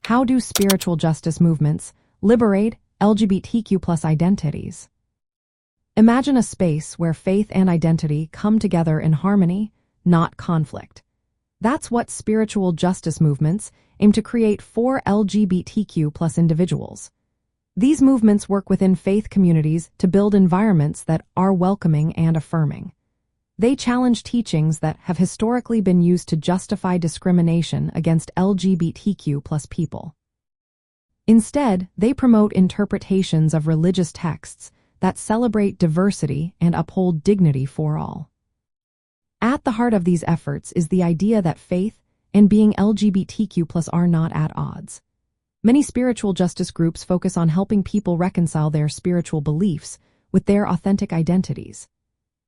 How do spiritual justice movements liberate LGBTQ+ identities? Imagine a space where faith and identity come together in harmony, not conflict. That's what spiritual justice movements aim to create for LGBTQ+ individuals. These movements work within faith communities to build environments that are welcoming and affirming. They challenge teachings that have historically been used to justify discrimination against LGBTQ+ people. Instead, they promote interpretations of religious texts that celebrate diversity and uphold dignity for all. At the heart of these efforts is the idea that faith and being LGBTQ+ are not at odds. Many spiritual justice groups focus on helping people reconcile their spiritual beliefs with their authentic identities.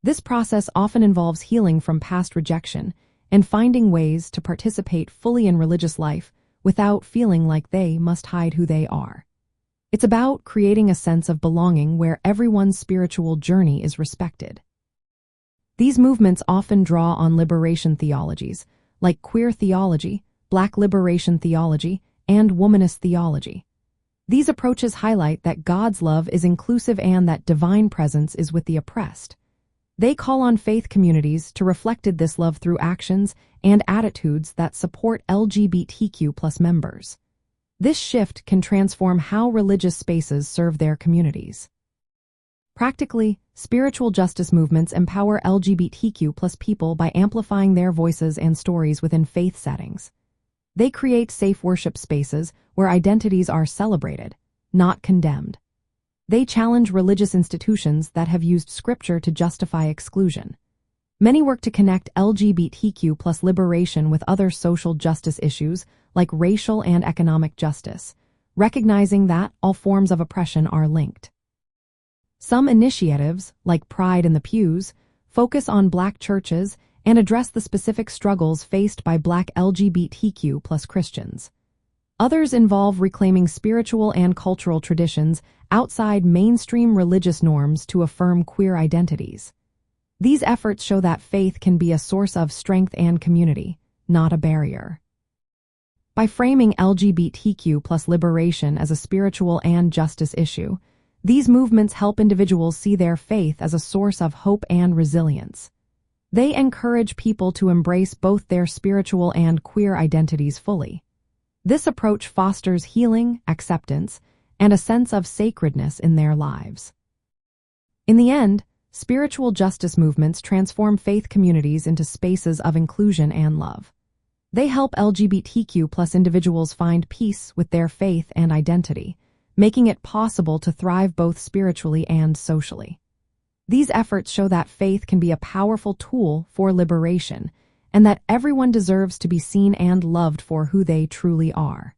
This process often involves healing from past rejection and finding ways to participate fully in religious life without feeling like they must hide who they are. It's about creating a sense of belonging where everyone's spiritual journey is respected. These movements often draw on liberation theologies, like queer theology, Black liberation theology, and womanist theology. These approaches highlight that God's love is inclusive and that divine presence is with the oppressed. They call on faith communities to reflect this love through actions and attitudes that support LGBTQ+ members. This shift can transform how religious spaces serve their communities. Practically, spiritual justice movements empower LGBTQ+ people by amplifying their voices and stories within faith settings. They create safe worship spaces where identities are celebrated, not condemned. They challenge religious institutions that have used scripture to justify exclusion. Many work to connect LGBTQ+ liberation with other social justice issues like racial and economic justice, recognizing that all forms of oppression are linked. Some initiatives, like Pride in the Pews, focus on Black churches and address the specific struggles faced by Black LGBTQ+ Christians. Others involve reclaiming spiritual and cultural traditions outside mainstream religious norms to affirm queer identities. These efforts show that faith can be a source of strength and community, not a barrier. By framing LGBTQ+ liberation as a spiritual and justice issue, these movements help individuals see their faith as a source of hope and resilience. They encourage people to embrace both their spiritual and queer identities fully. This approach fosters healing, acceptance, and a sense of sacredness in their lives. In the end, spiritual justice movements transform faith communities into spaces of inclusion and love. They help LGBTQ+ individuals find peace with their faith and identity, making it possible to thrive both spiritually and socially. These efforts show that faith can be a powerful tool for liberation, and that everyone deserves to be seen and loved for who they truly are.